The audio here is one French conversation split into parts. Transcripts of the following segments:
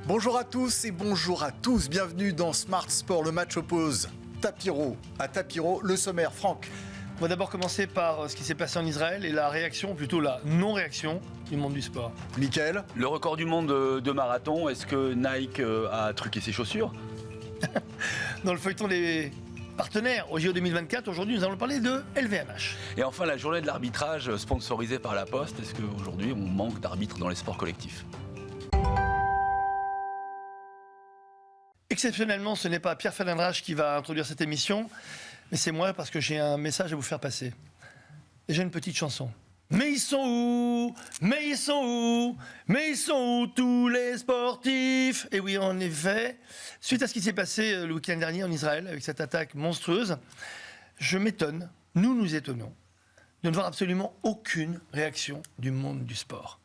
Bonjour à tous et bonjour à tous. Bienvenue dans Smart Sport. Le match oppose Tapiro à Tapiro. Le sommaire, Franck. On va d'abord commencer par ce qui s'est passé en Israël et la réaction, plutôt la non-réaction du monde du sport. Mickaël. Le record du monde de marathon, est-ce que Nike a truqué ses chaussures? Dans le feuilleton des partenaires au JO 2024, aujourd'hui nous allons parler de LVMH. Et enfin la journée de l'arbitrage sponsorisée par la Poste, est-ce qu'aujourd'hui on manque d'arbitres dans les sports collectifs? Exceptionnellement, ce n'est pas Pierre Fellenrach qui va introduire cette émission, mais c'est moi parce que j'ai un message à vous faire passer. Et j'ai une petite chanson. Mais ils sont où? Mais ils sont où? Mais ils sont où tous les sportifs? Et oui, en effet, suite à ce qui s'est passé le week-end dernier en Israël, avec cette attaque monstrueuse, je m'étonne, nous nous étonnons, de ne voir absolument aucune réaction du monde du sport.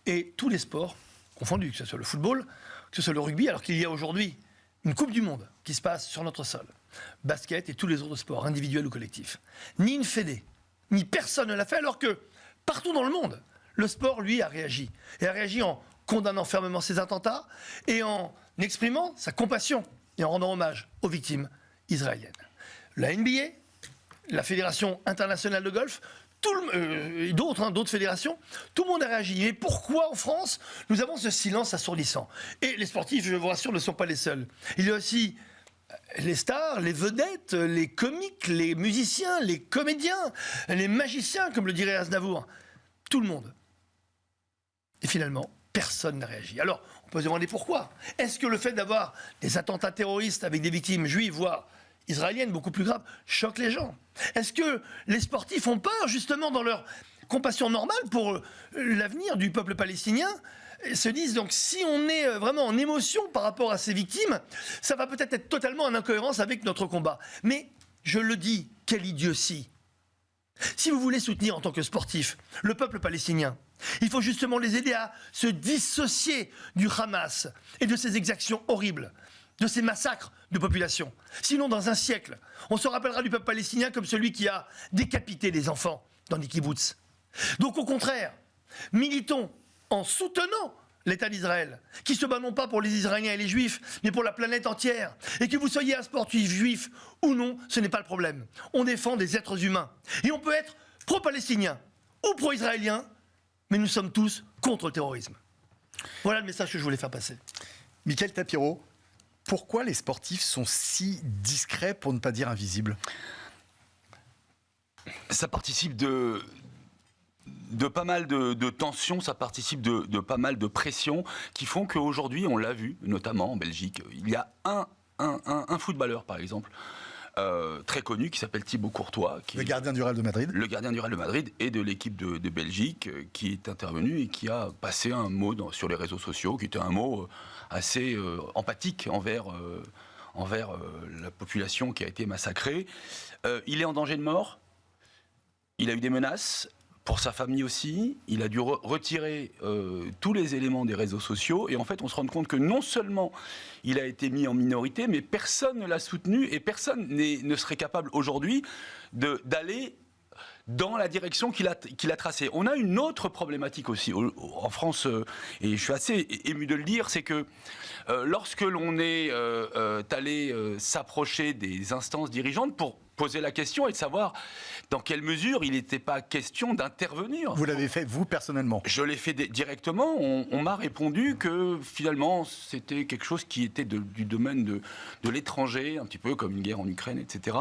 Et tous les sports confondus, que ce soit le football, que ce soit le rugby, alors qu'il y a aujourd'hui une Coupe du Monde qui se passe sur notre sol, basket et tous les autres sports, individuels ou collectifs. Ni une fédé, ni personne ne l'a fait, alors que partout dans le monde, le sport, lui, a réagi. Et a réagi en condamnant fermement ces attentats et en exprimant sa compassion et en rendant hommage aux victimes israéliennes. La NBA, la Fédération internationale de golf, et d'autres fédérations, tout le monde a réagi. Mais pourquoi en France, nous avons ce silence assourdissant? Et les sportifs, je vous rassure, ne sont pas les seuls. Il y a aussi les stars, les vedettes, les comiques, les musiciens, les comédiens, les magiciens, comme le dirait Aznavour. Tout le monde. Et finalement, personne n'a réagi. Alors, on peut se demander pourquoi. Est-ce que le fait d'avoir des attentats terroristes avec des victimes juives, voire israéliennes, beaucoup plus graves, choque les gens? Est-ce que les sportifs ont peur, justement, dans leur compassion normale pour l'avenir du peuple palestinien, et se disent donc si on est vraiment en émotion par rapport à ces victimes, ça va peut-être être totalement en incohérence avec notre combat. Mais je le dis, quelle idiotie! Si vous voulez soutenir en tant que sportif le peuple palestinien, il faut justement les aider à se dissocier du Hamas et de ces exactions horribles, de ces massacres de population. Sinon, dans un siècle, on se rappellera du peuple palestinien comme celui qui a décapité des enfants dans des kibboutz. Donc au contraire, militons en soutenant l'État d'Israël, qui se bat non pas pour les Israéliens et les Juifs, mais pour la planète entière. Et que vous soyez un sportif juif ou non, ce n'est pas le problème. On défend des êtres humains. Et on peut être pro-palestinien ou pro-israélien, mais nous sommes tous contre le terrorisme. Voilà le message que je voulais faire passer. Mickaël Tapiro, pourquoi les sportifs sont si discrets, pour ne pas dire invisibles? Ça participe de pas mal de tensions, ça participe de pas mal de pressions qui font qu'aujourd'hui, on l'a vu, notamment en Belgique, il y a un footballeur, par exemple, très connu, qui s'appelle Thibaut Courtois. Le gardien du Real de Madrid. Le gardien du Real de Madrid et de l'équipe de Belgique, qui est intervenu et qui a passé un mot sur les réseaux sociaux, qui était un mot assez empathique envers la population qui a été massacrée. Il est en danger de mort, il a eu des menaces, pour sa famille aussi, il a dû retirer tous les éléments des réseaux sociaux et en fait on se rend compte que non seulement il a été mis en minorité, mais personne ne l'a soutenu et personne ne serait capable aujourd'hui d'aller dans la direction qu'il a tracée. On a une autre problématique aussi en France, et je suis assez ému de le dire, c'est que lorsque l'on est allé s'approcher des instances dirigeantes pour poser la question et de savoir dans quelle mesure il n'était pas question d'intervenir. Vous l'avez fait, vous, personnellement? Je l'ai fait directement. On m'a répondu que, finalement, c'était quelque chose qui était du domaine de l'étranger, un petit peu comme une guerre en Ukraine, etc.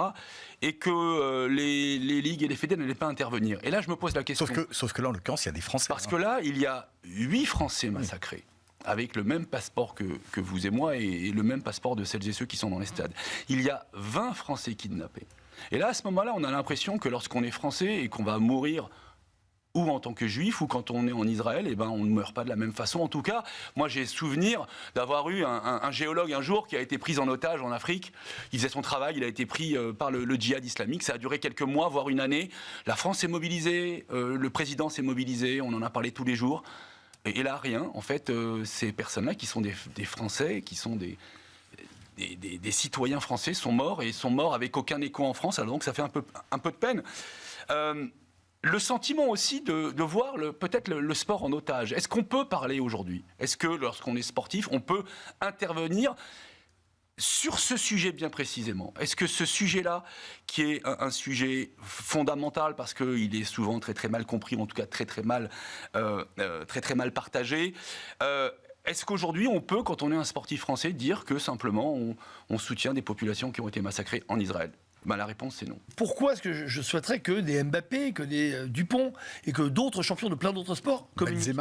Et que les ligues et les fédés n'allaient pas intervenir. Et là, je me pose la question. Sauf que là, en l'occurrence, il y a des Français. Parce que là, il y a 8 Français massacrés. Avec le même passeport que vous et moi et le même passeport de celles et ceux qui sont dans les stades. Il y a 20 Français kidnappés. Et là, à ce moment-là, on a l'impression que lorsqu'on est français et qu'on va mourir ou en tant que juif, ou quand on est en Israël, eh ben, on ne meurt pas de la même façon. En tout cas, moi j'ai souvenir d'avoir eu un géologue un jour qui a été pris en otage en Afrique. Il faisait son travail, il a été pris par le djihad islamique. Ça a duré quelques mois, voire une année. La France s'est mobilisée, le président s'est mobilisé, on en a parlé tous les jours. Et là, rien. En fait, ces personnes-là qui sont des Français, qui sont des citoyens français, sont morts, et sont morts avec aucun écho en France. Alors donc ça fait un peu de peine. le sentiment aussi de voir peut-être le sport en otage. Est-ce qu'on peut parler aujourd'hui? Est-ce que lorsqu'on est sportif, on peut intervenir sur ce sujet bien précisément? Est-ce que ce sujet-là, qui est un sujet fondamental parce qu'il est souvent très très mal compris, en tout cas très très mal partagé, est-ce qu'aujourd'hui on peut, quand on est un sportif français, dire que simplement on soutient des populations qui ont été massacrées en Israël? La réponse c'est non. Pourquoi est-ce que je souhaiterais que des Mbappé, que des Dupont et que d'autres champions de plein d'autres sports communiquent?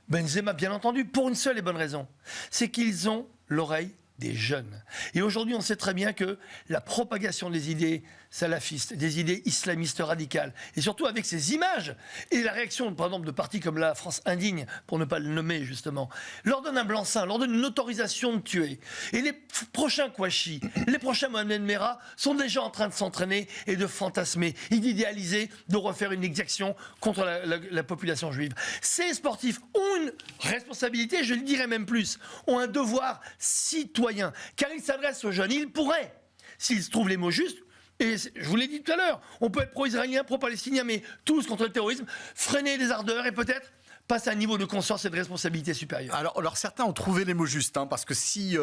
Benzema, bien entendu, pour une seule et bonne raison, c'est qu'ils ont l'oreille des jeunes. Et aujourd'hui, on sait très bien que la propagation des idées salafistes, des idées islamistes radicales, et surtout avec ces images, et la réaction, par exemple, de partis comme la France indigne, pour ne pas le nommer justement, leur donne un blanc-seing, leur donne une autorisation de tuer. Et les prochains Kouachi, les prochains Mohamed Merah sont déjà en train de s'entraîner et de fantasmer, et d'idéaliser, de refaire une exaction contre la population juive. Ces sportifs ont une responsabilité, je le dirais même plus, ont un devoir citoyen, car ils s'adressent aux jeunes. Ils pourraient, s'ils se trouvent les mots justes, et je vous l'ai dit tout à l'heure, on peut être pro-israélien, pro-palestinien, mais tous contre le terrorisme, freiner les ardeurs et peut-être passer à un niveau de conscience et de responsabilité supérieure. Alors certains ont trouvé les mots justes, parce que si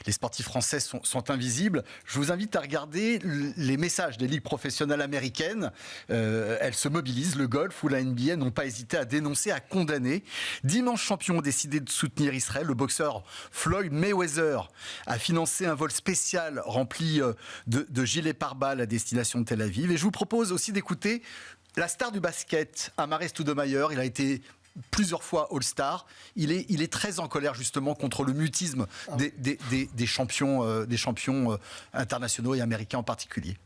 les sportifs français sont invisibles, je vous invite à regarder les messages des ligues professionnelles américaines. Elles se mobilisent, le golf ou la NBA n'ont pas hésité à dénoncer, à condamner. Dimanche, champions ont décidé de soutenir Israël. Le boxeur Floyd Mayweather a financé un vol spécial rempli de gilets pare-balles à destination de Tel Aviv. Et je vous propose aussi d'écouter la star du basket, Amar'e Stoudemire. Il a été plusieurs fois All-Star. Il est très en colère justement contre le mutisme des champions internationaux et américains en particulier.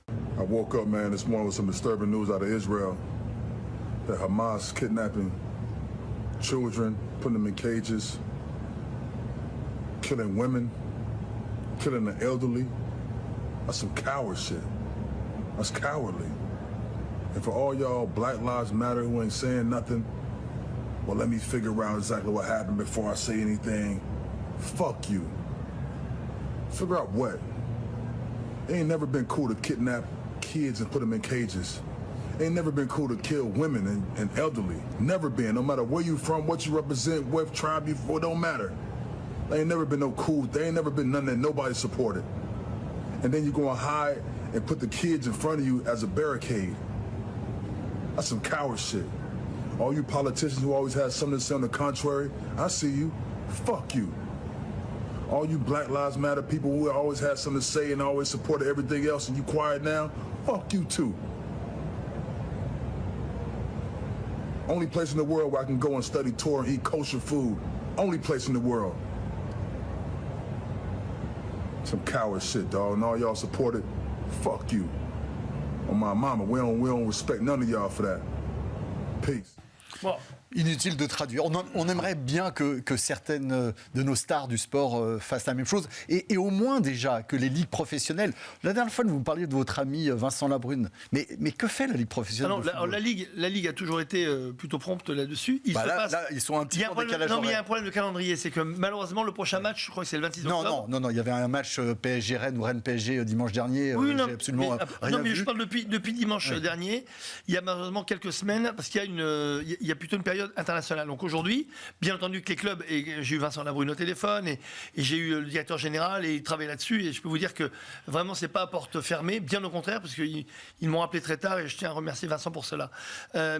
I woke up, man, this morning with some disturbing news out of Israel. That Hamas kidnapping children, putting them in cages, killing women, killing the elderly. That's some coward shit. That's cowardly. And for all y'all Black Lives Matter who ain't saying nothing, well, let me figure out exactly what happened before I say anything. Fuck you. Figure out what? It ain't never been cool to kidnap kids and put them in cages. It ain't never been cool to kill women and elderly. Never been. No matter where you from, what you represent, what tribe you from, it don't matter. There ain't never been no cool. There ain't never been none that nobody supported. And then you go and hide and put the kids in front of you as a barricade. That's some coward shit. All you politicians who always had something to say on the contrary, I see you. Fuck you. All you Black Lives Matter people who always had something to say and always supported everything else and you quiet now, fuck you too. Only place in the world where I can go and study Torah and eat kosher food. Only place in the world. Some coward shit, dog. And all y'all support it, fuck you. On my mama, we don't respect none of y'all for that. Peace. Bon. Inutile de traduire. On aimerait bien que certaines de nos stars du sport fassent la même chose. Et au moins déjà que les ligues professionnelles... La dernière fois, vous parliez de votre ami Vincent Labrune. Mais que fait la ligue professionnelle? La Ligue a toujours été plutôt prompte là-dessus. Là, ils sont un petit peu en décalage horaire. Il y a un problème de calendrier. C'est que malheureusement, le prochain match, je crois que c'est le 26 octobre. Non, il y avait un match PSG-Rennes ou Rennes-PSG dimanche dernier. Oui, j'ai absolument rien vu. Je parle depuis dimanche dernier. Il y a malheureusement quelques semaines, parce qu'il y a plutôt une période internationale. Donc aujourd'hui, bien entendu que les clubs, et j'ai eu Vincent Labrune au téléphone, et j'ai eu le directeur général, et il travaille là-dessus, et je peux vous dire que vraiment, c'est pas à porte fermée, bien au contraire, parce qu'ils m'ont appelé très tard, et je tiens à remercier Vincent pour cela.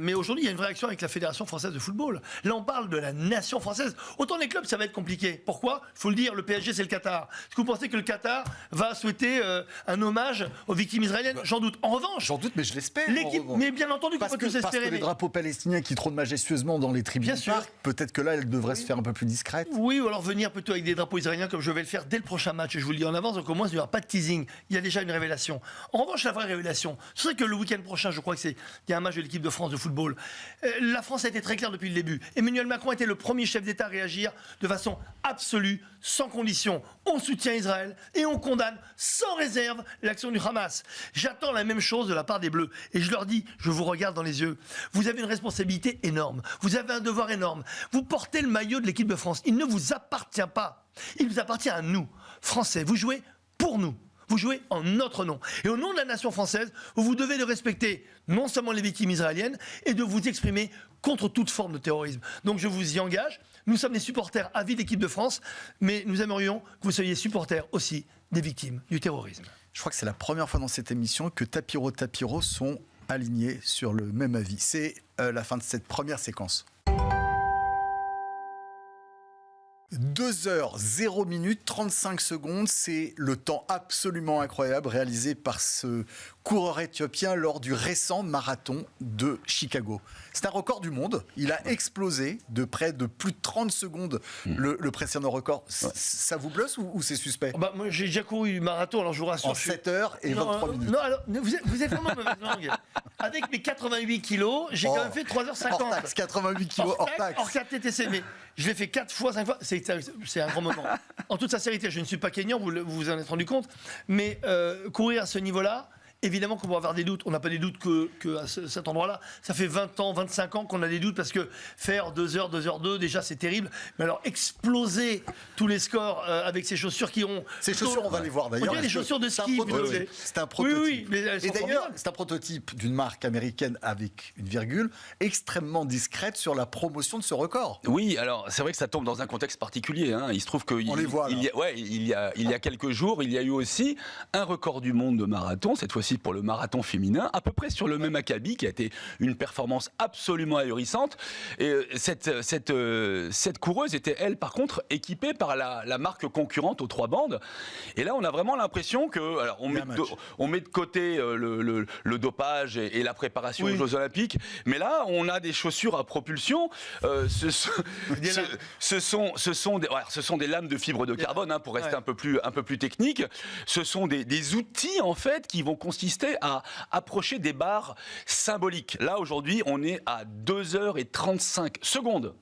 Mais aujourd'hui, il y a une vraie action avec la Fédération française de football. Là, on parle de la nation française. Autant les clubs, ça va être compliqué. Pourquoi? Il faut le dire, le PSG, c'est le Qatar. Est-ce que vous pensez que le Qatar va souhaiter un hommage aux victimes israéliennes? J'en doute. En revanche... J'en doute, mais je l'espère. Mais bien entendu qu'on peut tous espérer. Parce que les drapeaux palestiniens qui trônent majestueusement dans les tribunes, bien sûr. Peut-être que là, elle devrait se faire un peu plus discrète. Oui, ou alors venir plutôt avec des drapeaux israéliens comme je vais le faire dès le prochain match. Et je vous le dis en avance, donc au moins il n'y aura pas de teasing. Il y a déjà une révélation. En revanche, la vraie révélation, ce serait que le week-end prochain, je crois il y a un match de l'équipe de France de football. La France a été très claire depuis le début. Emmanuel Macron était le premier chef d'État à réagir de façon absolue, sans condition. On soutient Israël et on condamne sans réserve l'action du Hamas. J'attends la même chose de la part des Bleus. Et je leur dis, je vous regarde dans les yeux, vous avez une responsabilité énorme. Vous avez un devoir énorme. Vous portez le maillot de l'équipe de France. Il ne vous appartient pas. Il nous appartient à nous, Français. Vous jouez pour nous. vous jouez en notre nom. Et au nom de la nation française, vous devez de respecter non seulement les victimes israéliennes, et de vous exprimer contre toute forme de terrorisme. Donc je vous y engage. Nous sommes des supporters à vie de l'équipe de France, mais nous aimerions que vous soyez supporters aussi des victimes du terrorisme. Je crois que c'est la première fois dans cette émission que Tapiro sont alignés sur le même avis. C'est la fin de cette première séquence. 2h0 35 secondes, c'est le temps absolument incroyable réalisé par ce coureur éthiopien lors du récent marathon de Chicago. C'est un record du monde, il a explosé de près de plus de 30 secondes le précédent record. Ça vous blesse ou c'est suspect? Moi j'ai déjà couru du marathon, alors je vous rassure. En 7h et 23 minutes. Non, alors, vous êtes vraiment mauvaise langue. Avec mes 88 kilos, j'ai quand même fait 3h50. Hors taxe, 88 kilos hors taxe. Hors 4 TTC, mais je l'ai fait 4 fois, 5 fois, c'est un grand moment. En toute sincérité, je ne suis pas kényan, vous vous en êtes rendu compte, mais courir à ce niveau-là, évidemment qu'on peut avoir des doutes. On n'a pas des doutes que à cet endroit-là. Ça fait 20 ans, 25 ans qu'on a des doutes parce que faire 2h, 2h02, déjà c'est terrible. Mais alors exploser tous les scores avec ces chaussures qui ont... Ces chaussures, on va les voir d'ailleurs. On dirait des chaussures de ski. C'est un prototype. Oui, mais elles sont et d'ailleurs, formidables. c'est un prototype d'une marque américaine avec une virgule extrêmement discrète sur la promotion de ce record. Oui, alors c'est vrai que ça tombe dans un contexte particulier. Il se trouve qu'il il y a quelques jours, il y a eu aussi un record du monde de marathon, cette fois-ci pour le marathon féminin, à peu près sur le même acabit, qui a été une performance absolument ahurissante. Et cette coureuse était, elle, par contre, équipée par la marque concurrente aux 3 bandes. Et là, on a vraiment l'impression que... Alors, on met de côté le dopage et la préparation aux Jeux Olympiques, mais là, on a des chaussures à propulsion. Ce sont des lames de fibre de carbone, pour rester un peu plus technique. Ce sont des outils, en fait, qui vont consister à approcher des barres symboliques. Là, aujourd'hui, on est à 2h35 secondes.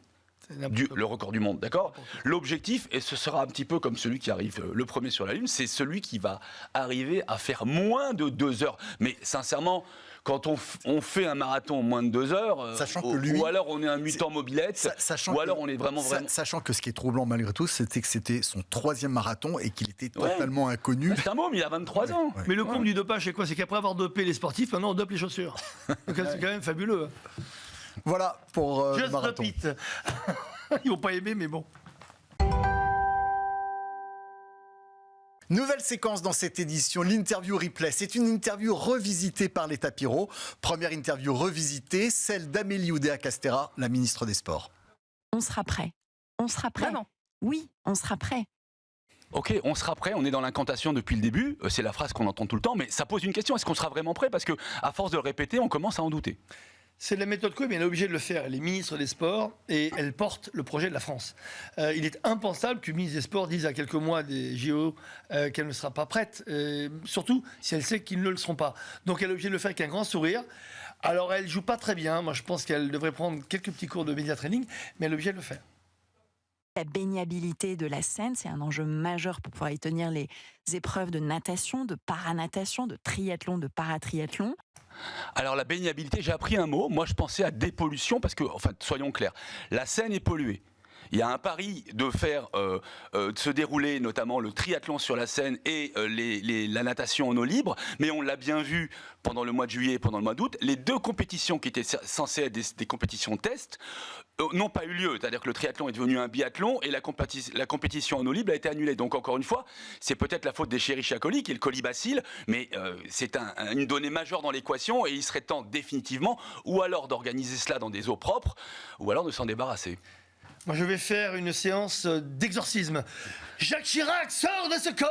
Le record du monde, d'accord? L'objectif, et ce sera un petit peu comme celui qui arrive le premier sur la Lune, c'est celui qui va arriver à faire moins de 2 heures. Mais sincèrement, quand on fait un marathon en moins de 2 heures, ou alors on est un mutant mobilette, ou alors on est vraiment... Sachant que ce qui est troublant malgré tout, c'était que c'était son 3e marathon et qu'il était totalement inconnu. C'est un môme, il a 23 ans. Mais le comble du dopage, c'est quoi? C'est qu'après avoir dopé les sportifs, maintenant on dope les chaussures. Donc c'est quand même fabuleux. Voilà pour le Just marathon. Ils vont pas aimer, mais bon. Nouvelle séquence dans cette édition, l'interview replay. C'est une interview revisitée par les Tapiro. Première interview revisitée, celle d'Amélie Oudéa-Castéra, la ministre des Sports. On sera prêt. On sera prêt. Vraiment ? Oui, on sera prêt. Ok, on sera prêt, on est dans l'incantation depuis le début, c'est la phrase qu'on entend tout le temps, mais ça pose une question, est-ce qu'on sera vraiment prêt? Parce qu'à force de le répéter, on commence à en douter. C'est de la méthode Coué, mais elle est obligée de le faire. Elle est ministre des Sports et elle porte le projet de la France. Il est impensable qu'une ministre des Sports dise à quelques mois des JO qu'elle ne sera pas prête, surtout si elle sait qu'ils ne le seront pas. Donc elle est obligée de le faire avec un grand sourire. Alors elle joue pas très bien, moi je pense qu'elle devrait prendre quelques petits cours de média training, mais elle est obligée de le faire. La baignabilité de la Seine, c'est un enjeu majeur pour pouvoir y tenir les épreuves de natation, de paranatation, de triathlon, de paratriathlon. Alors la baignabilité, j'ai appris un mot, moi je pensais à dépollution parce que, enfin soyons clairs, la Seine est polluée. Il y a un pari de faire de se dérouler notamment le triathlon sur la Seine et la natation en eau libre, mais on l'a bien vu pendant le mois de juillet et pendant le mois d'août, les 2 compétitions qui étaient censées être des compétitions test n'ont pas eu lieu. C'est-à-dire que le triathlon est devenu un biathlon et la compétition en eau libre a été annulée. Donc encore une fois, c'est peut-être la faute des Escherichia coli qui est le colibacille, mais c'est une donnée majeure dans l'équation et il serait temps définitivement ou alors d'organiser cela dans des eaux propres ou alors de s'en débarrasser. Moi, je vais faire une séance d'exorcisme. Jacques Chirac, sort de ce corps!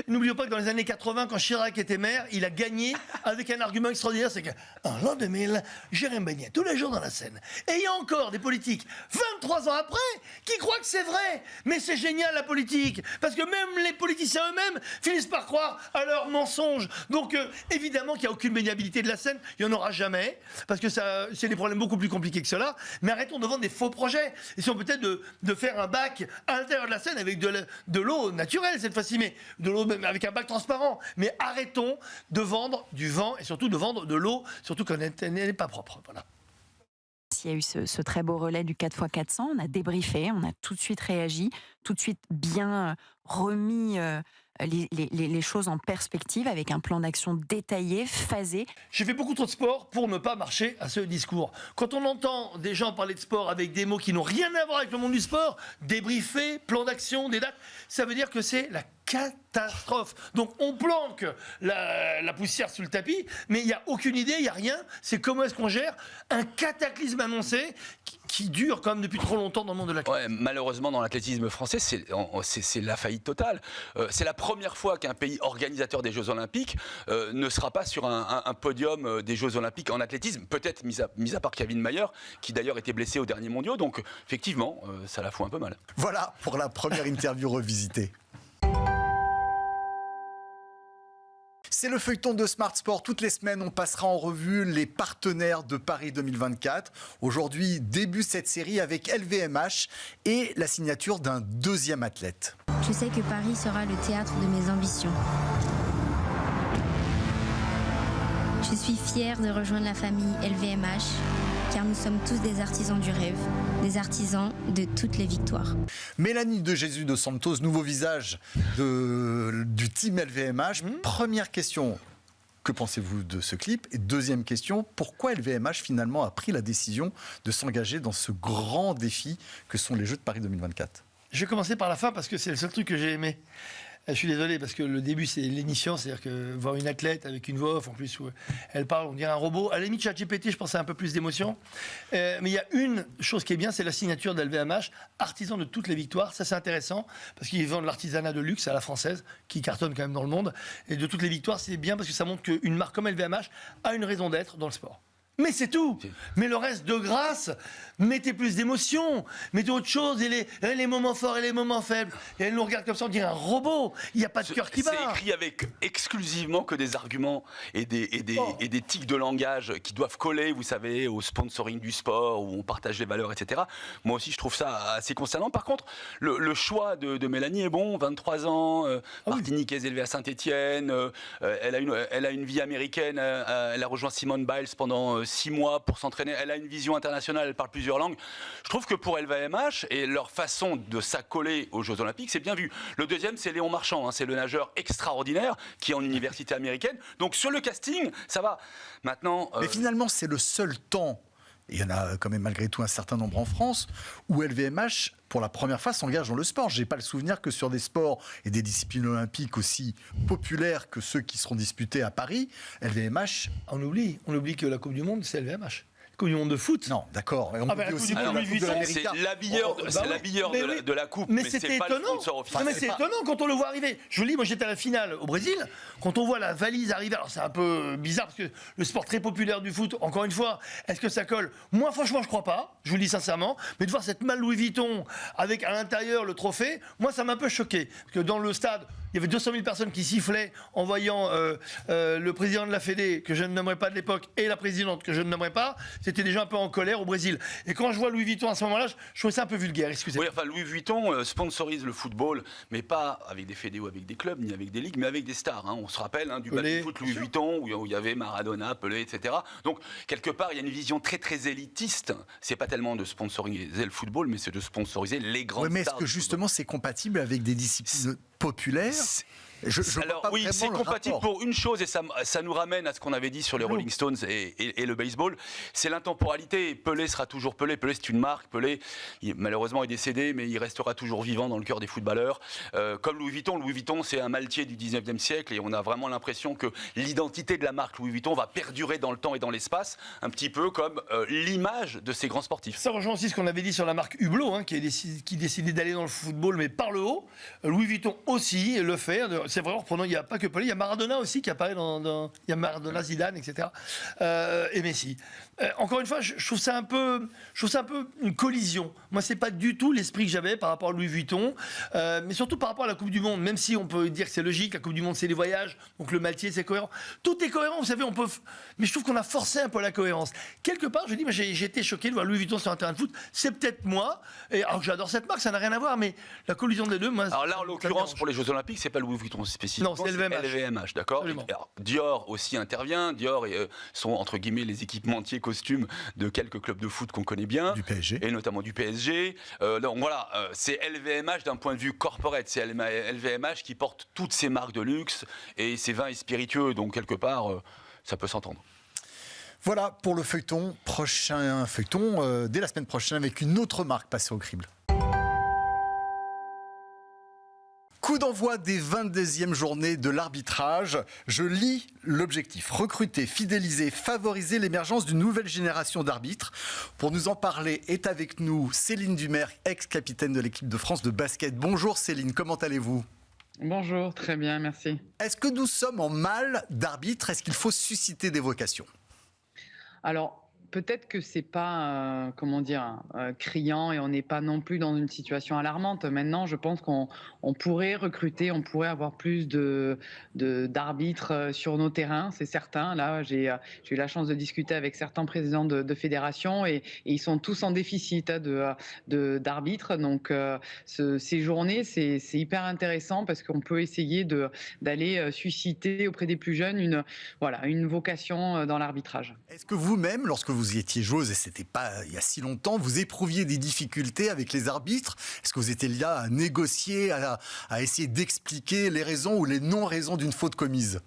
N'oublions pas que dans les années 80, quand Chirac était maire, il a gagné avec un argument extraordinaire, c'est qu'en l'an 2000, j'irai me baigner tous les jours dans la Seine. Et il y a encore des politiques, 23 ans après, qui croient que c'est vrai. Mais c'est génial, la politique, parce que même les politiciens eux-mêmes finissent par croire à leurs mensonges. Donc, évidemment qu'il n'y a aucune baignabilité de la Seine, il n'y en aura jamais, parce que c'est des problèmes beaucoup plus compliqués que cela. Mais arrêtons de vendre des faux projets. Essayons peut-être de faire un bac à l'intérieur de la Seine avec de l'eau naturelle cette fois-ci, mais de l'eau avec un bac transparent. Mais arrêtons de vendre du vent et surtout de vendre de l'eau, surtout quand elle n'est pas propre. Voilà. Il y a eu ce très beau relais du 4x400, on a débriefé, on a tout de suite réagi, tout de suite bien remis les choses en perspective avec un plan d'action détaillé, phasé. J'ai fait beaucoup trop de sport pour ne pas marcher à ce discours. Quand on entend des gens parler de sport avec des mots qui n'ont rien à voir avec le monde du sport, débriefé, plan d'action, des dates, ça veut dire que c'est la catastrophe. Donc on planque la poussière sous le tapis, mais il n'y a aucune idée, il n'y a rien. C'est comment est-ce qu'on gère un cataclysme annoncé qui dure quand même depuis trop longtemps dans le monde de l'athlétisme. Ouais, malheureusement, dans l'athlétisme français, c'est la faillite totale. C'est la première fois qu'un pays organisateur des Jeux Olympiques ne sera pas sur un podium des Jeux Olympiques en athlétisme, peut-être mis à part Kevin Mayer, qui d'ailleurs était blessé aux derniers mondiaux. Donc effectivement, ça la fout un peu mal. Voilà pour la première interview revisitée. C'est le feuilleton de Smart Sport. Toutes les semaines, on passera en revue les partenaires de Paris 2024. Aujourd'hui, début cette série avec LVMH et la signature d'un deuxième athlète. Je sais que Paris sera le théâtre de mes ambitions. Je suis fière de rejoindre la famille LVMH, car nous sommes tous des artisans du rêve, des artisans de toutes les victoires. Mélanie de Jésus de Santos, nouveau visage du team LVMH. Première question, que pensez-vous de ce clip? Et deuxième question, pourquoi LVMH finalement a pris la décision de s'engager dans ce grand défi que sont les Jeux de Paris 2024? Je vais commencer par la fin parce que c'est le seul truc que j'ai aimé. Je suis désolé parce que le début c'est l'émission, c'est-à-dire que voir une athlète avec une voix off en plus où elle parle, on dirait un robot. À la limite, ChatGPT, je pensais à un peu plus d'émotion. Mais il y a une chose qui est bien, c'est la signature d'LVMH, artisan de toutes les victoires. Ça c'est intéressant parce qu'ils vendent l'artisanat de luxe à la française qui cartonne quand même dans le monde. Et de toutes les victoires, c'est bien parce que ça montre qu'une marque comme LVMH a une raison d'être dans le sport. Mais c'est tout. Mais le reste, de grâce, mettez plus d'émotion, mettez autre chose, et les moments forts et les moments faibles. Et elle nous regarde comme ça, on dirait un robot. Il n'y a pas de cœur qui bat. C'est écrit avec exclusivement que des arguments et des tics de langage qui doivent coller, vous savez, au sponsoring du sport, où on partage les valeurs, etc. Moi aussi, je trouve ça assez concernant. Par contre, le choix de Mélanie est bon, 23 ans, martiniquaise élevée à Saint-Étienne, elle a une vie américaine, elle a rejoint Simone Biles pendant 6 mois pour s'entraîner. Elle a une vision internationale, elle parle plusieurs langues. Je trouve que pour LVMH et leur façon de s'accoler aux Jeux Olympiques, c'est bien vu. Le deuxième, c'est Léon Marchand, c'est le nageur extraordinaire qui est en université américaine. Donc sur le casting, ça va. Maintenant, mais finalement, c'est le seul temps, il y en a quand même malgré tout un certain nombre en France, où LVMH, pour la première fois, s'engage dans le sport. Je n'ai pas le souvenir que sur des sports et des disciplines olympiques aussi populaires que ceux qui seront disputés à Paris, LVMH... On oublie que la Coupe du Monde, c'est LVMH. Coupe du monde de foot. Non, d'accord. On oublie aussi la Coupe de l'Amérique. C'est l'habilleur de la Coupe, mais c'est pas le sponsor officiel. Mais c'est étonnant quand on le voit arriver. Je vous le dis, moi j'étais à la finale au Brésil. Quand on voit la valise arriver, alors c'est un peu bizarre parce que le sport très populaire du foot, encore une fois, est-ce que ça colle? Moi franchement je crois pas, je vous le dis sincèrement. Mais de voir cette malle Louis Vuitton avec à l'intérieur le trophée, moi ça m'a un peu choqué. Parce que dans le stade, il y avait 200 000 personnes qui sifflaient en voyant le président de la Fédé, que je ne nommerai pas de l'époque, et la présidente, que je ne nommerai pas. C'était des gens un peu en colère au Brésil. Et quand je vois Louis Vuitton à ce moment-là, je trouvais ça un peu vulgaire, excusez-moi. Oui, enfin, Louis Vuitton sponsorise le football, mais pas avec des fédés ou avec des clubs, ni avec des ligues, mais avec des stars. On se rappelle du baby-foot Louis Vuitton, où il y avait Maradona, Pelé, etc. Donc, quelque part, il y a une vision très, très élitiste. C'est pas tellement de sponsoriser le football, mais c'est de sponsoriser les grandes stars. Mais est-ce que justement, c'est compatible avec des disciplines populaires? Alors oui, c'est compatible pour une chose, et ça nous ramène à ce qu'on avait dit sur les Rolling Stones et le baseball, c'est l'intemporalité. Pelé sera toujours Pelé. Pelé, c'est une marque. Pelé, malheureusement, est décédé, mais il restera toujours vivant dans le cœur des footballeurs. Comme Louis Vuitton. Louis Vuitton, c'est un maltier du 19e siècle, et on a vraiment l'impression que l'identité de la marque Louis Vuitton va perdurer dans le temps et dans l'espace, un petit peu comme l'image de ces grands sportifs. Ça rejoint aussi ce qu'on avait dit sur la marque Hublot, qui décidait d'aller dans le football, mais par le haut. Louis Vuitton aussi le fait. C'est vrai, reprenons, il n'y a pas que Pelé, il y a Maradona aussi qui apparaît il y a Maradona, Zidane, etc. Et Messi. Encore une fois, je trouve ça un peu une collision. Moi, c'est pas du tout l'esprit que j'avais par rapport à Louis Vuitton, mais surtout par rapport à la Coupe du Monde. Même si on peut dire que c'est logique, la Coupe du Monde, c'est les voyages, donc le maltier, c'est cohérent. Tout est cohérent, vous savez, mais je trouve qu'on a forcé un peu la cohérence. Quelque part, je dis, j'ai été choqué de voir Louis Vuitton sur un terrain de foot. C'est peut-être moi, alors que j'adore cette marque, ça n'a rien à voir, mais la collision des deux, moi. Alors là, en l'occurrence, pour les Jeux Olympiques, c'est pas Louis Vuitton spécifiquement. Non, c'est LVMH. D'accord. Absolument. Alors, Dior aussi intervient. Dior sont entre guillemets les équipementiers costumes de quelques clubs de foot qu'on connaît bien. Du PSG. Et notamment du PSG. Donc voilà, c'est LVMH d'un point de vue corporate. C'est LVMH qui porte toutes ces marques de luxe et ses vins et spiritueux. Donc quelque part, ça peut s'entendre. Voilà pour le feuilleton. Prochain feuilleton dès la semaine prochaine avec une autre marque passée au crible. Coup d'envoi des 22e journées de l'arbitrage. Je lis l'objectif. Recruter, fidéliser, favoriser l'émergence d'une nouvelle génération d'arbitres. Pour nous en parler, est avec nous Céline Dumer, ex-capitaine de l'équipe de France de basket. Bonjour Céline, comment allez-vous ? Bonjour, très bien, merci. Est-ce que nous sommes en mal d'arbitres ? Est-ce qu'il faut susciter des vocations ? Alors, peut-être que c'est pas, criant et on n'est pas non plus dans une situation alarmante. Maintenant, je pense qu'on pourrait recruter, on pourrait avoir plus d'arbitres sur nos terrains, c'est certain. Là, j'ai eu la chance de discuter avec certains présidents de fédérations et ils sont tous en déficit d'arbitres. Donc, ces journées, c'est hyper intéressant parce qu'on peut essayer d'aller susciter auprès des plus jeunes une vocation dans l'arbitrage. Est-ce que vous-même, lorsque vous étiez joueuse, et c'était pas il y a si longtemps, vous éprouviez des difficultés avec les arbitres ? Est-ce que vous étiez là à négocier, à essayer d'expliquer les raisons ou les non-raisons d'une faute commise ?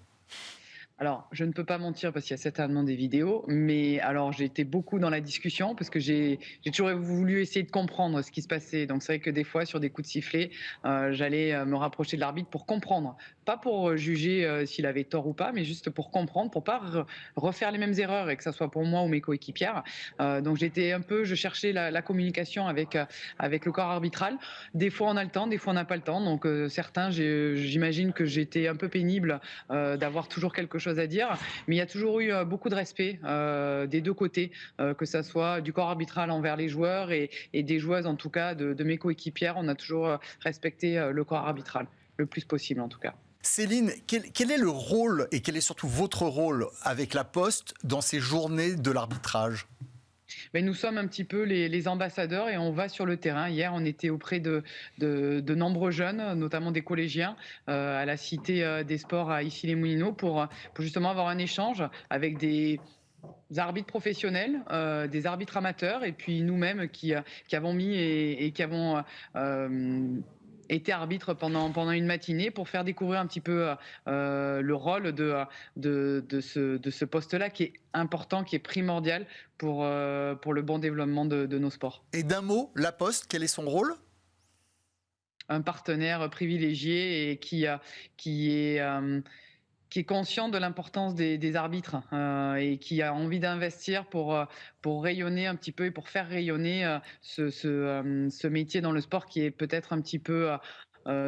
Alors, je ne peux pas mentir parce qu'il y a certainement des vidéos, mais alors j'ai été beaucoup dans la discussion parce que j'ai toujours voulu essayer de comprendre ce qui se passait. Donc c'est vrai que des fois, sur des coups de sifflet, j'allais me rapprocher de l'arbitre pour comprendre. Pas pour juger s'il avait tort ou pas, mais juste pour comprendre, pour pas refaire les mêmes erreurs et que ça soit pour moi ou mes coéquipières. Donc je cherchais la communication avec le corps arbitral. Des fois on a le temps, des fois on n'a pas le temps. Donc certains, j'imagine que j'étais un peu pénible d'avoir toujours quelque chose à dire, mais il y a toujours eu beaucoup de respect des deux côtés, que ça soit du corps arbitral envers les joueurs et des joueuses en tout cas de mes coéquipières. On a toujours respecté le corps arbitral, le plus possible en tout cas. Céline, quel est le rôle et quel est surtout votre rôle avec la Poste dans ces journées de l'arbitrage ? Mais nous sommes un petit peu les ambassadeurs et on va sur le terrain. Hier, on était auprès de nombreux jeunes, notamment des collégiens, à la Cité des Sports à Issy-les-Moulineaux pour justement avoir un échange avec des arbitres professionnels, des arbitres amateurs et puis nous-mêmes qui avons mis et qui avons été arbitre pendant une matinée pour faire découvrir un petit peu le rôle de ce poste-là qui est important, qui est primordial pour le bon développement de nos sports. Et d'un mot, la Poste, quel est son rôle ? Un partenaire privilégié et qui est conscient de l'importance des arbitres et qui a envie d'investir pour rayonner un petit peu et pour faire rayonner ce métier dans le sport qui est peut-être un petit peu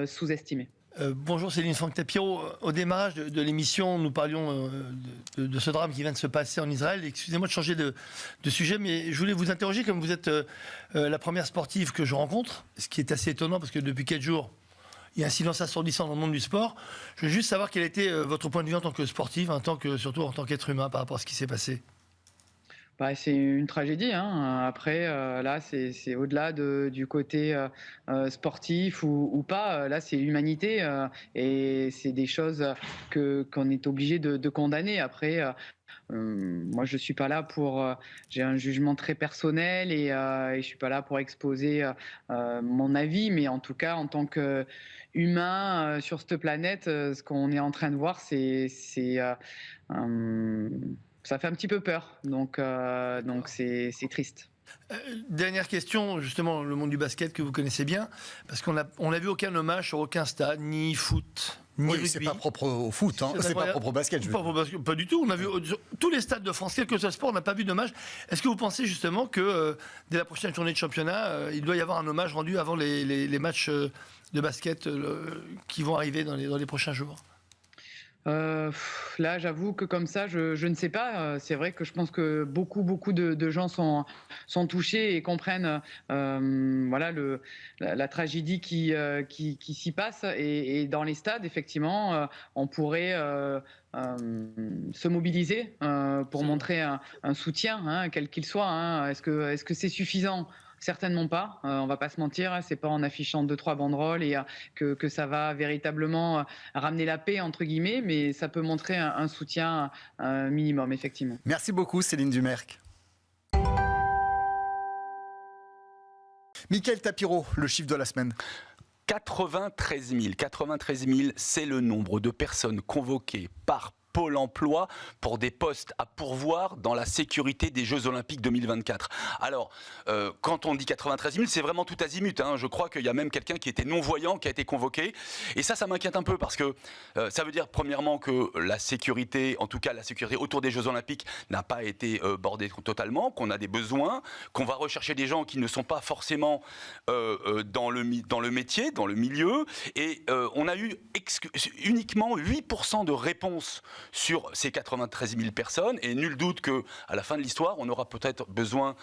sous-estimé. Bonjour Céline Franck Tapiro. Au démarrage de l'émission, nous parlions de ce drame qui vient de se passer en Israël. Excusez-moi de changer de sujet, mais je voulais vous interroger, comme vous êtes la première sportive que je rencontre, ce qui est assez étonnant parce que depuis 4 jours, il y a un silence assourdissant dans le monde du sport. Je veux juste savoir quel était votre point de vue en tant que sportive, surtout en tant qu'être humain par rapport à ce qui s'est passé. C'est une tragédie. Après, là, c'est au-delà du côté sportif ou pas. Là, c'est l'humanité et c'est des choses qu'on est obligé de condamner. Après, moi, je suis pas là j'ai un jugement très personnel et je suis pas là pour exposer mon avis, mais en tout cas, en tant que humain sur cette planète, ce qu'on est en train de voir, ça fait un petit peu peur, donc c'est triste. Dernière question, justement, le monde du basket que vous connaissez bien, parce qu'on n'a vu aucun hommage sur aucun stade, ni foot, ni rugby. C'est pas propre au foot, c'est pas propre au basket. Pas du tout. On a vu sur tous les stades de France, quel que soit le sport, on n'a pas vu d'hommage. Est-ce que vous pensez justement que dès la prochaine journée de championnat, il doit y avoir un hommage rendu avant les matchs de basket qui vont arriver dans les prochains jours? Là, j'avoue que comme ça, je ne sais pas. C'est vrai que je pense que beaucoup de gens sont touchés et comprennent la tragédie qui s'y passe. Et dans les stades, effectivement, on pourrait se mobiliser pour montrer un soutien, quel qu'il soit. Est-ce que c'est suffisant ? Certainement pas. On va pas se mentir, c'est pas en affichant 2-3 banderoles et que ça va véritablement ramener la paix entre guillemets, mais ça peut montrer un soutien minimum effectivement. Merci beaucoup Céline Dumerc. Mickaël Tapiro, le chiffre de la semaine. 93 000. 93 000, c'est le nombre de personnes convoquées par Pôle emploi pour des postes à pourvoir dans la sécurité des Jeux Olympiques 2024. Alors, quand on dit 93 000, c'est vraiment tout azimut. Je crois qu'il y a même quelqu'un qui était non-voyant qui a été convoqué. Et ça m'inquiète un peu parce que ça veut dire, premièrement, que la sécurité, en tout cas la sécurité autour des Jeux Olympiques, n'a pas été bordée totalement, qu'on a des besoins, qu'on va rechercher des gens qui ne sont pas forcément dans le métier, dans le milieu. Et on a eu uniquement 8% de réponses sur ces 93 000 personnes, et nul doute qu'à la fin de l'histoire, on aura peut-être besoin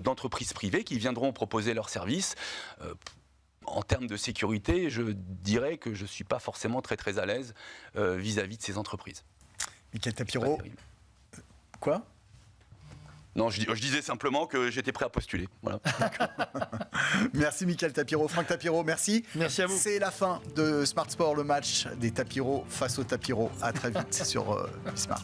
d'entreprises privées qui viendront proposer leurs services. En termes de sécurité, je dirais que je ne suis pas forcément très à l'aise vis-à-vis de ces entreprises. Mickaël Tapiro. Quoi ? Non, je disais simplement que j'étais prêt à postuler. Voilà. Merci Mickaël Tapiro. Franck Tapiro, merci. Merci à vous. C'est la fin de Smart Sport, le match des Tapiro face aux Tapiro. À très vite sur Smart.